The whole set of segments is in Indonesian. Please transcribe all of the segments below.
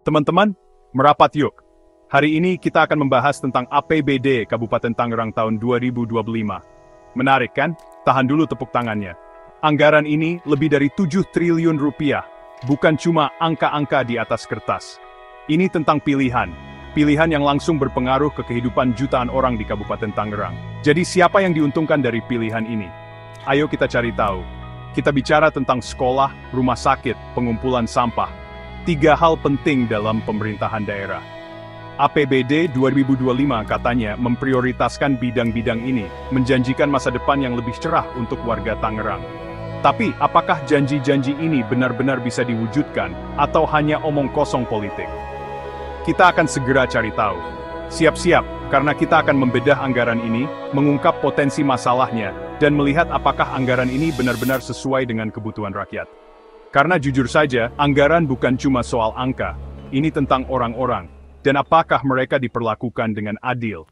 Teman-teman, merapat yuk. Hari ini kita akan membahas tentang APBD Kabupaten Tangerang tahun 2025. Menarik kan? Tahan dulu tepuk tangannya. Anggaran ini lebih dari 7 triliun rupiah, bukan cuma angka-angka di atas kertas. Ini tentang pilihan. Pilihan yang langsung berpengaruh ke kehidupan jutaan orang di Kabupaten Tangerang. Jadi siapa yang diuntungkan dari pilihan ini? Ayo kita cari tahu. Kita bicara tentang sekolah, rumah sakit, pengumpulan sampah. 3 hal penting dalam pemerintahan daerah. APBD 2025 katanya memprioritaskan bidang-bidang ini, menjanjikan masa depan yang lebih cerah untuk warga Tangerang. Tapi, apakah janji-janji ini benar-benar bisa diwujudkan, atau hanya omong kosong politik? Kita akan segera cari tahu. Siap-siap, karena kita akan membedah anggaran ini, mengungkap potensi masalahnya, dan melihat apakah anggaran ini benar-benar sesuai dengan kebutuhan rakyat. Karena jujur saja, anggaran bukan cuma soal angka, ini tentang orang-orang, dan apakah mereka diperlakukan dengan adil.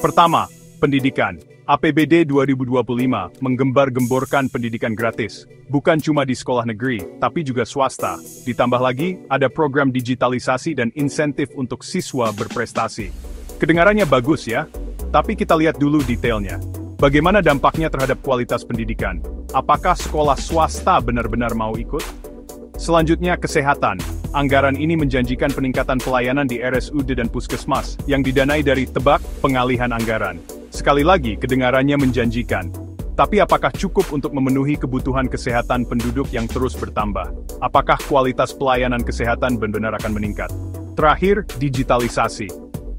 Pertama, pendidikan. APBD 2025 menggembar-gemborkan pendidikan gratis, bukan cuma di sekolah negeri, tapi juga swasta. Ditambah lagi, ada program digitalisasi dan insentif untuk siswa berprestasi. Kedengarannya bagus ya, tapi kita lihat dulu detailnya. Bagaimana dampaknya terhadap kualitas pendidikan? Apakah sekolah swasta benar-benar mau ikut? Selanjutnya, kesehatan. Anggaran ini menjanjikan peningkatan pelayanan di RSUD dan Puskesmas, yang didanai dari tebak pengalihan anggaran. Sekali lagi, kedengarannya menjanjikan. Tapi apakah cukup untuk memenuhi kebutuhan kesehatan penduduk yang terus bertambah? Apakah kualitas pelayanan kesehatan benar-benar akan meningkat? Terakhir, digitalisasi.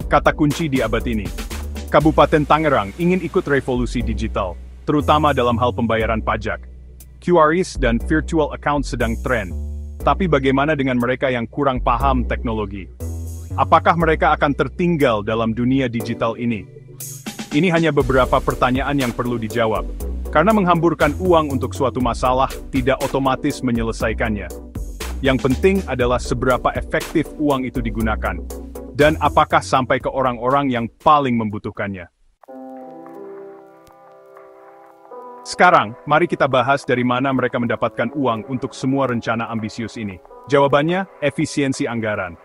Kata kunci di abad ini. Kabupaten Tangerang ingin ikut revolusi digital, terutama dalam hal pembayaran pajak. QRIS dan virtual account sedang tren. Tapi bagaimana dengan mereka yang kurang paham teknologi? Apakah mereka akan tertinggal dalam dunia digital ini? Ini hanya beberapa pertanyaan yang perlu dijawab. Karena menghamburkan uang untuk suatu masalah tidak otomatis menyelesaikannya. Yang penting adalah seberapa efektif uang itu digunakan. Dan apakah sampai ke orang-orang yang paling membutuhkannya. Sekarang, mari kita bahas dari mana mereka mendapatkan uang untuk semua rencana ambisius ini. Jawabannya, efisiensi anggaran.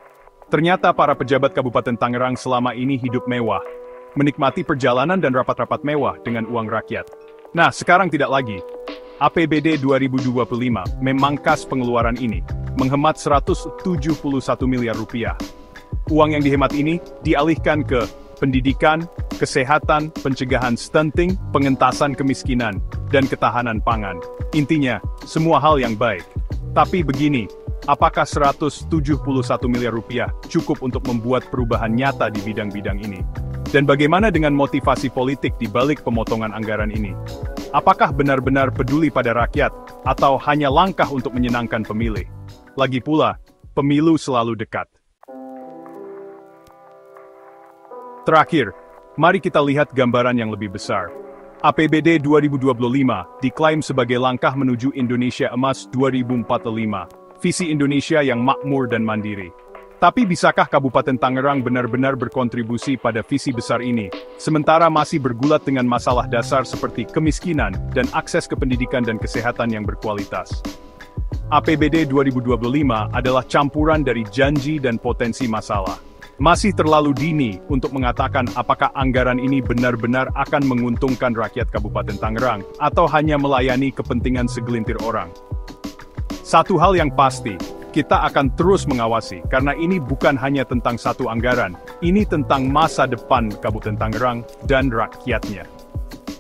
Ternyata para pejabat Kabupaten Tangerang selama ini hidup mewah, menikmati perjalanan dan rapat-rapat mewah dengan uang rakyat. Nah, sekarang tidak lagi. APBD 2025 memangkas pengeluaran ini, menghemat 171 miliar rupiah. Uang yang dihemat ini dialihkan ke pendidikan, kesehatan, pencegahan stunting, pengentasan kemiskinan, dan ketahanan pangan. Intinya, semua hal yang baik. Tapi begini, apakah 171 miliar rupiah cukup untuk membuat perubahan nyata di bidang-bidang ini? Dan bagaimana dengan motivasi politik di balik pemotongan anggaran ini? Apakah benar-benar peduli pada rakyat, atau hanya langkah untuk menyenangkan pemilih? Lagi pula, pemilu selalu dekat. Terakhir, mari kita lihat gambaran yang lebih besar. APBD 2025 diklaim sebagai langkah menuju Indonesia Emas 2045, visi Indonesia yang makmur dan mandiri. Tapi bisakah Kabupaten Tangerang benar-benar berkontribusi pada visi besar ini, sementara masih bergulat dengan masalah dasar seperti kemiskinan dan akses ke pendidikan dan kesehatan yang berkualitas? APBD 2025 adalah campuran dari janji dan potensi masalah. Masih terlalu dini untuk mengatakan apakah anggaran ini benar-benar akan menguntungkan rakyat Kabupaten Tangerang, atau hanya melayani kepentingan segelintir orang. Satu hal yang pasti, kita akan terus mengawasi, karena ini bukan hanya tentang satu anggaran, ini tentang masa depan Kabupaten Tangerang dan rakyatnya.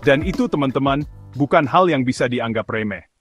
Dan itu teman-teman, bukan hal yang bisa dianggap remeh.